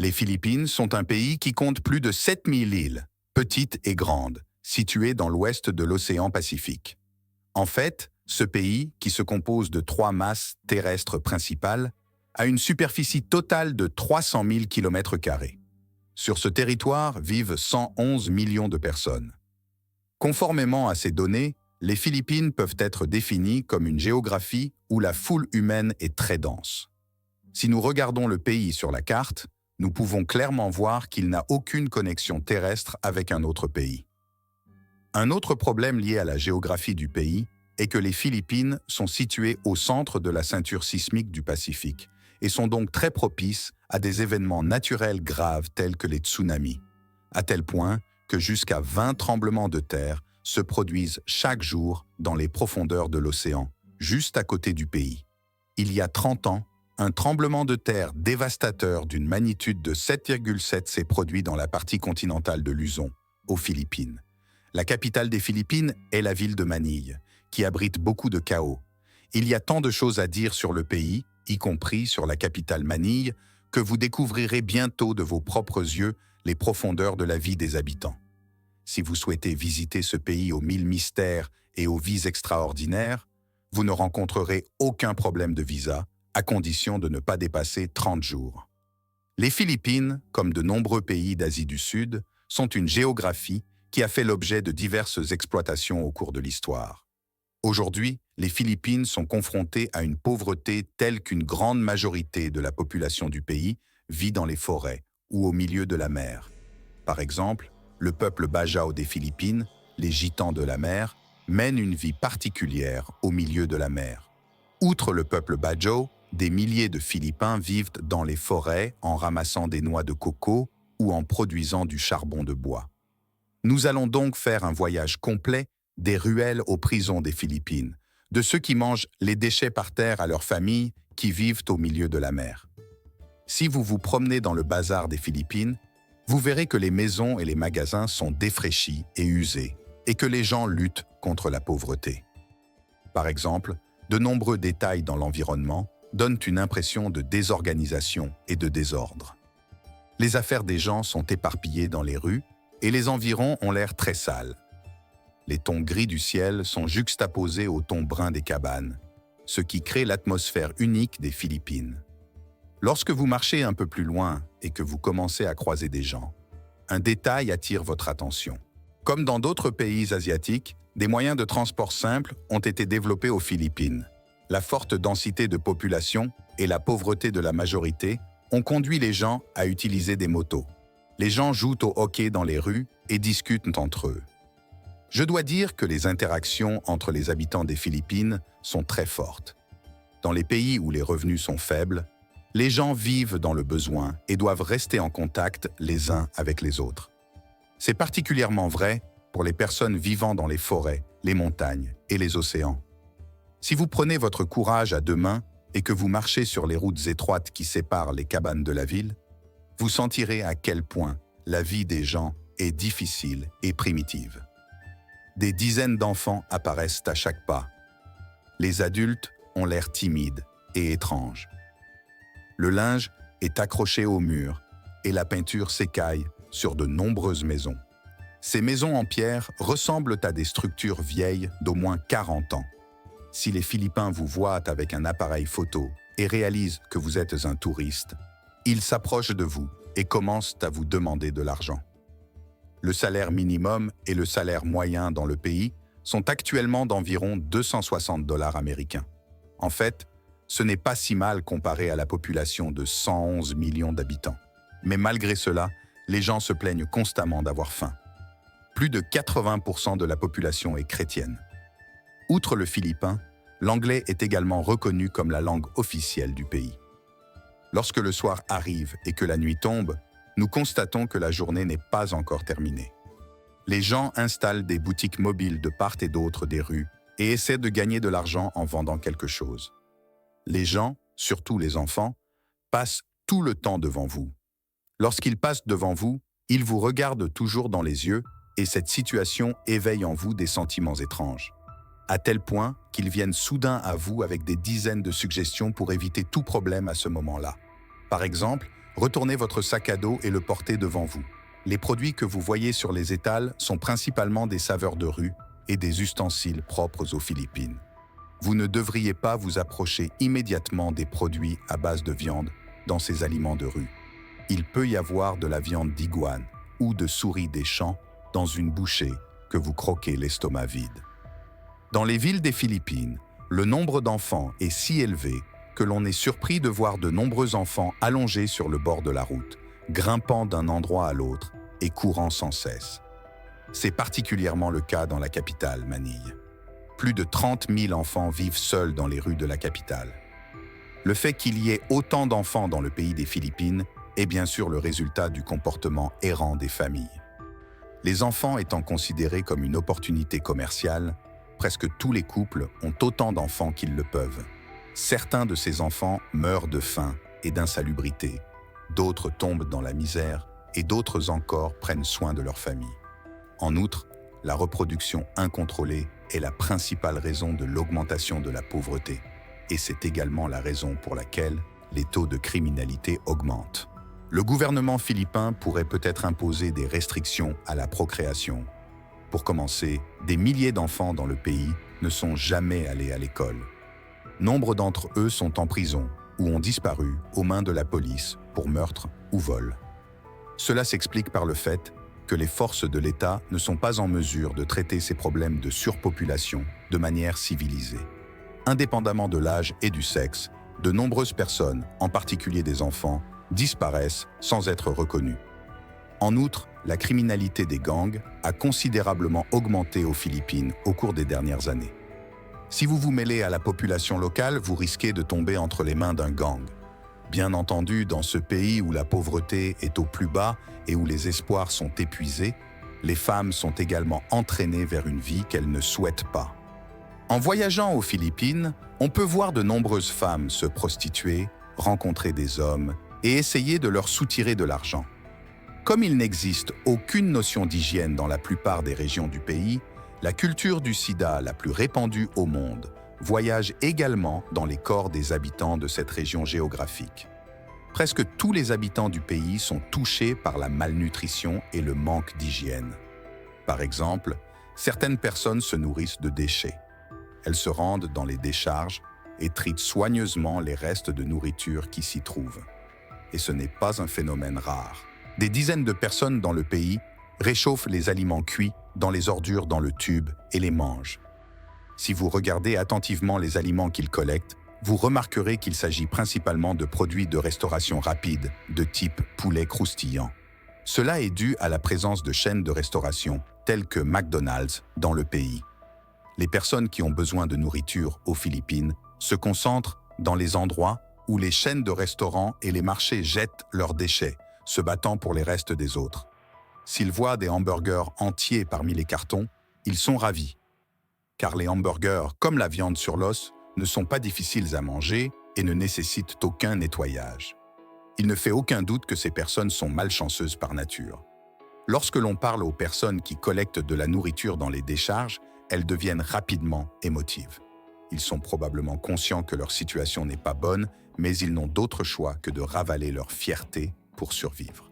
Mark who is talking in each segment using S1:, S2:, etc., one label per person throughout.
S1: Les Philippines sont un pays qui compte plus de 7000 îles, petites et grandes, situées dans l'ouest de l'océan Pacifique. En fait, ce pays, qui se compose de 3 masses terrestres principales, a une superficie totale de 300 000 km². Sur ce territoire vivent 111 millions de personnes. Conformément à ces données, les Philippines peuvent être définies comme une géographie où la foule humaine est très dense. Si nous regardons le pays sur la carte, nous pouvons clairement voir qu'il n'a aucune connexion terrestre avec un autre pays. Un autre problème lié à la géographie du pays est que les Philippines sont situées au centre de la ceinture sismique du Pacifique et sont donc très propices à des événements naturels graves tels que les tsunamis, à tel point que jusqu'à 20 tremblements de terre se produisent chaque jour dans les profondeurs de l'océan, juste à côté du pays. Il y a 30 ans, un tremblement de terre dévastateur d'une magnitude de 7,7 s'est produit dans la partie continentale de Luzon, aux Philippines. La capitale des Philippines est la ville de Manille, qui abrite beaucoup de chaos. Il y a tant de choses à dire sur le pays, y compris sur la capitale Manille, que vous découvrirez bientôt de vos propres yeux les profondeurs de la vie des habitants. Si vous souhaitez visiter ce pays aux 1000 mystères et aux vies extraordinaires, vous ne rencontrerez aucun problème de visa, à condition de ne pas dépasser 30 jours. Les Philippines, comme de nombreux pays d'Asie du Sud, sont une géographie qui a fait l'objet de diverses exploitations au cours de l'histoire. Aujourd'hui, les Philippines sont confrontées à une pauvreté telle qu'une grande majorité de la population du pays vit dans les forêts ou au milieu de la mer. Par exemple, le peuple Bajau des Philippines, les Gitans de la mer, mène une vie particulière au milieu de la mer. Outre le peuple Bajau, des milliers de Philippins vivent dans les forêts en ramassant des noix de coco ou en produisant du charbon de bois. Nous allons donc faire un voyage complet des ruelles aux prisons des Philippines, de ceux qui mangent les déchets par terre à leurs familles qui vivent au milieu de la mer. Si vous vous promenez dans le bazar des Philippines, vous verrez que les maisons et les magasins sont défraîchis et usés, et que les gens luttent contre la pauvreté. Par exemple, de nombreux détails dans l'environnement donnent une impression de désorganisation et de désordre. Les affaires des gens sont éparpillées dans les rues, et les environs ont l'air très sales. Les tons gris du ciel sont juxtaposés aux tons bruns des cabanes, ce qui crée l'atmosphère unique des Philippines. Lorsque vous marchez un peu plus loin et que vous commencez à croiser des gens, un détail attire votre attention. Comme dans d'autres pays asiatiques, des moyens de transport simples ont été développés aux Philippines. La forte densité de population et la pauvreté de la majorité ont conduit les gens à utiliser des motos. Les gens jouent au hockey dans les rues et discutent entre eux. Je dois dire que les interactions entre les habitants des Philippines sont très fortes. Dans les pays où les revenus sont faibles, les gens vivent dans le besoin et doivent rester en contact les uns avec les autres. C'est particulièrement vrai pour les personnes vivant dans les forêts, les montagnes et les océans. Si vous prenez votre courage à deux mains et que vous marchez sur les routes étroites qui séparent les cabanes de la ville, vous sentirez à quel point la vie des gens est difficile et primitive. Des dizaines d'enfants apparaissent à chaque pas. Les adultes ont l'air timides et étranges. Le linge est accroché au mur et la peinture s'écaille sur de nombreuses maisons. Ces maisons en pierre ressemblent à des structures vieilles d'au moins 40 ans. Si les Philippins vous voient avec un appareil photo et réalisent que vous êtes un touriste, ils s'approchent de vous et commencent à vous demander de l'argent. Le salaire minimum et le salaire moyen dans le pays sont actuellement d'environ 260 $ américains. En fait, ce n'est pas si mal comparé à la population de 111 millions d'habitants. Mais malgré cela, les gens se plaignent constamment d'avoir faim. Plus de 80% de la population est chrétienne. Outre le philippin, l'anglais est également reconnu comme la langue officielle du pays. Lorsque le soir arrive et que la nuit tombe, nous constatons que la journée n'est pas encore terminée. Les gens installent des boutiques mobiles de part et d'autre des rues et essaient de gagner de l'argent en vendant quelque chose. Les gens, surtout les enfants, passent tout le temps devant vous. Lorsqu'ils passent devant vous, ils vous regardent toujours dans les yeux et cette situation éveille en vous des sentiments étranges, à tel point qu'ils viennent soudain à vous avec des dizaines de suggestions pour éviter tout problème à ce moment-là. Par exemple, Retournez votre sac à dos et le portez devant vous. Les produits que vous voyez sur les étals sont principalement des saveurs de rue et des ustensiles propres aux Philippines. Vous ne devriez pas vous approcher immédiatement des produits à base de viande dans ces aliments de rue. Il peut y avoir de la viande d'iguane ou de souris des champs dans une bouchée que vous croquez l'estomac vide. Dans les villes des Philippines, le nombre d'enfants est si élevé que l'on est surpris de voir de nombreux enfants allongés sur le bord de la route, grimpant d'un endroit à l'autre et courant sans cesse. C'est particulièrement le cas dans la capitale, Manille. Plus de 30 000 enfants vivent seuls dans les rues de la capitale. Le fait qu'il y ait autant d'enfants dans le pays des Philippines est bien sûr le résultat du comportement errant des familles. Les enfants étant considérés comme une opportunité commerciale, presque tous les couples ont autant d'enfants qu'ils le peuvent. Certains de ces enfants meurent de faim et d'insalubrité, d'autres tombent dans la misère et d'autres encore prennent soin de leur famille. En outre, la reproduction incontrôlée est la principale raison de l'augmentation de la pauvreté, et c'est également la raison pour laquelle les taux de criminalité augmentent. Le gouvernement philippin pourrait peut-être imposer des restrictions à la procréation. Pour commencer, des milliers d'enfants dans le pays ne sont jamais allés à l'école. Nombre d'entre eux sont en prison ou ont disparu aux mains de la police pour meurtre ou vol. Cela s'explique par le fait que les forces de l'État ne sont pas en mesure de traiter ces problèmes de surpopulation de manière civilisée. Indépendamment de l'âge et du sexe, de nombreuses personnes, en particulier des enfants, disparaissent sans être reconnues. En outre, la criminalité des gangs a considérablement augmenté aux Philippines au cours des dernières années. Si vous vous mêlez à la population locale, vous risquez de tomber entre les mains d'un gang. Bien entendu, dans ce pays où la pauvreté est au plus bas et où les espoirs sont épuisés, les femmes sont également entraînées vers une vie qu'elles ne souhaitent pas. En voyageant aux Philippines, on peut voir de nombreuses femmes se prostituer, rencontrer des hommes et essayer de leur soutirer de l'argent. Comme il n'existe aucune notion d'hygiène dans la plupart des régions du pays, la culture du sida la plus répandue au monde voyage également dans les corps des habitants de cette région géographique. Presque tous les habitants du pays sont touchés par la malnutrition et le manque d'hygiène. Par exemple, certaines personnes se nourrissent de déchets. Elles se rendent dans les décharges et trient soigneusement les restes de nourriture qui s'y trouvent. Et ce n'est pas un phénomène rare. Des dizaines de personnes dans le pays réchauffent les aliments cuits dans les ordures dans le tube et les mangent. Si vous regardez attentivement les aliments qu'ils collectent, vous remarquerez qu'il s'agit principalement de produits de restauration rapide, de type poulet croustillant. Cela est dû à la présence de chaînes de restauration telles que McDonald's dans le pays. Les personnes qui ont besoin de nourriture aux Philippines se concentrent dans les endroits où les chaînes de restaurants et les marchés jettent leurs déchets, se battant pour les restes des autres. S'ils voient des hamburgers entiers parmi les cartons, ils sont ravis. Car les hamburgers, comme la viande sur l'os, ne sont pas difficiles à manger et ne nécessitent aucun nettoyage. Il ne fait aucun doute que ces personnes sont malchanceuses par nature. Lorsque l'on parle aux personnes qui collectent de la nourriture dans les décharges, elles deviennent rapidement émotives. Ils sont probablement conscients que leur situation n'est pas bonne, mais ils n'ont d'autre choix que de ravaler leur fierté pour survivre.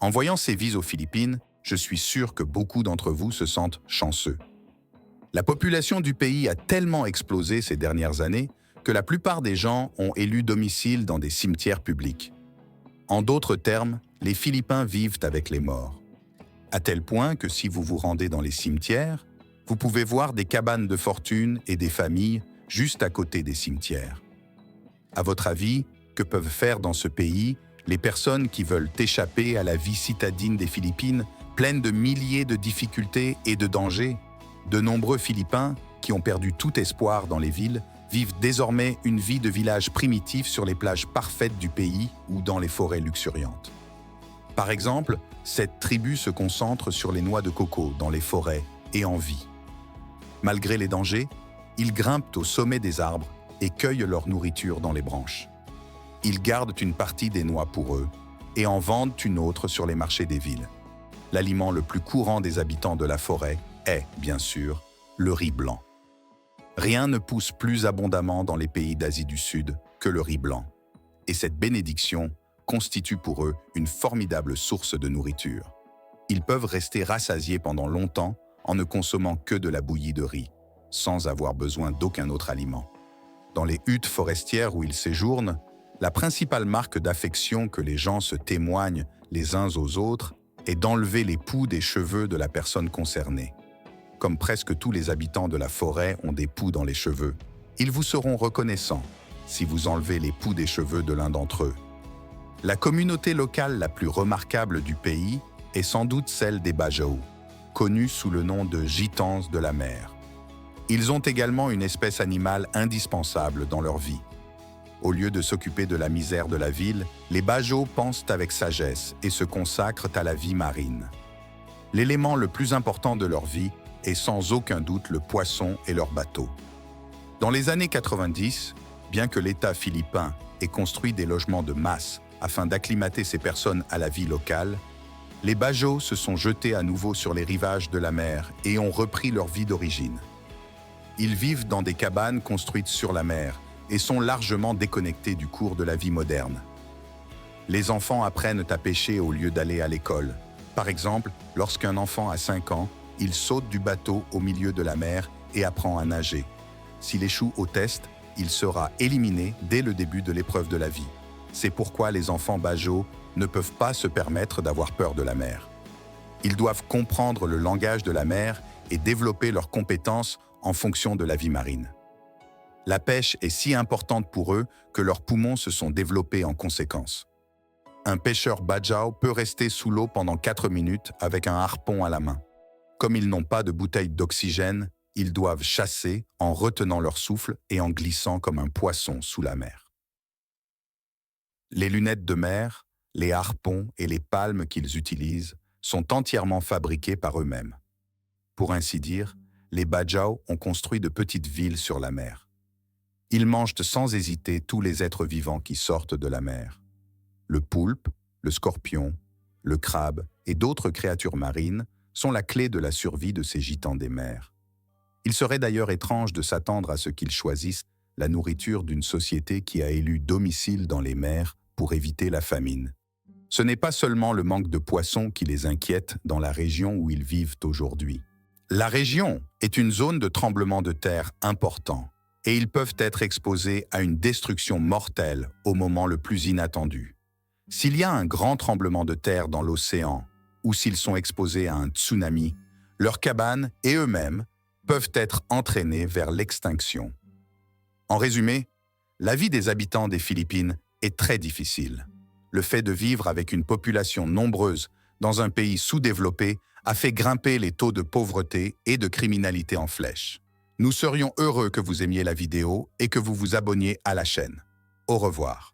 S1: En voyant ces vies aux Philippines, je suis sûr que beaucoup d'entre vous se sentent chanceux. La population du pays a tellement explosé ces dernières années que la plupart des gens ont élu domicile dans des cimetières publics. En d'autres termes, les Philippins vivent avec les morts. À tel point que si vous vous rendez dans les cimetières, vous pouvez voir des cabanes de fortune et des familles juste à côté des cimetières. À votre avis, que peuvent faire dans ce pays les personnes qui veulent échapper à la vie citadine des Philippines, pleine de milliers de difficultés et de dangers? De nombreux Philippins, qui ont perdu tout espoir dans les villes, vivent désormais une vie de village primitif sur les plages parfaites du pays ou dans les forêts luxuriantes. Par exemple, cette tribu se concentre sur les noix de coco dans les forêts et en vie. Malgré les dangers, ils grimpent au sommet des arbres et cueillent leur nourriture dans les branches. Ils gardent une partie des noix pour eux et en vendent une autre sur les marchés des villes. L'aliment le plus courant des habitants de la forêt est, bien sûr, le riz blanc. Rien ne pousse plus abondamment dans les pays d'Asie du Sud que le riz blanc. Et cette bénédiction constitue pour eux une formidable source de nourriture. Ils peuvent rester rassasiés pendant longtemps en ne consommant que de la bouillie de riz, sans avoir besoin d'aucun autre aliment. Dans les huttes forestières où ils séjournent, la principale marque d'affection que les gens se témoignent les uns aux autres est d'enlever les poux des cheveux de la personne concernée. Comme presque tous les habitants de la forêt ont des poux dans les cheveux, ils vous seront reconnaissants si vous enlevez les poux des cheveux de l'un d'entre eux. La communauté locale la plus remarquable du pays est sans doute celle des Bajau, connus sous le nom de gitans de la mer. Ils ont également une espèce animale indispensable dans leur vie. Au lieu de s'occuper de la misère de la ville, les Bajau pensent avec sagesse et se consacrent à la vie marine. L'élément le plus important de leur vie est sans aucun doute le poisson et leur bateau. Dans les années 90, bien que l'État philippin ait construit des logements de masse afin d'acclimater ces personnes à la vie locale, les Bajau se sont jetés à nouveau sur les rivages de la mer et ont repris leur vie d'origine. Ils vivent dans des cabanes construites sur la mer et sont largement déconnectés du cours de la vie moderne. Les enfants apprennent à pêcher au lieu d'aller à l'école. Par exemple, lorsqu'un enfant a 5 ans, il saute du bateau au milieu de la mer et apprend à nager. S'il échoue au test, il sera éliminé dès le début de l'épreuve de la vie. C'est pourquoi les enfants Bajau ne peuvent pas se permettre d'avoir peur de la mer. Ils doivent comprendre le langage de la mer et développer leurs compétences en fonction de la vie marine. La pêche est si importante pour eux que leurs poumons se sont développés en conséquence. Un pêcheur Bajau peut rester sous l'eau pendant 4 minutes avec un harpon à la main. Comme ils n'ont pas de bouteille d'oxygène, ils doivent chasser en retenant leur souffle et en glissant comme un poisson sous la mer. Les lunettes de mer, les harpons et les palmes qu'ils utilisent sont entièrement fabriqués par eux-mêmes. Pour ainsi dire, les Bajau ont construit de petites villes sur la mer. Ils mangent sans hésiter tous les êtres vivants qui sortent de la mer. Le poulpe, le scorpion, le crabe et d'autres créatures marines sont la clé de la survie de ces gitans des mers. Il serait d'ailleurs étrange de s'attendre à ce qu'ils choisissent la nourriture d'une société qui a élu domicile dans les mers pour éviter la famine. Ce n'est pas seulement le manque de poissons qui les inquiète dans la région où ils vivent aujourd'hui. La région est une zone de tremblement de terre important et ils peuvent être exposés à une destruction mortelle au moment le plus inattendu. S'il y a un grand tremblement de terre dans l'océan ou s'ils sont exposés à un tsunami, leurs cabanes et eux-mêmes peuvent être entraînés vers l'extinction. En résumé, la vie des habitants des Philippines est très difficile. Le fait de vivre avec une population nombreuse dans un pays sous-développé a fait grimper les taux de pauvreté et de criminalité en flèche. Nous serions heureux que vous aimiez la vidéo et que vous vous abonniez à la chaîne. Au revoir.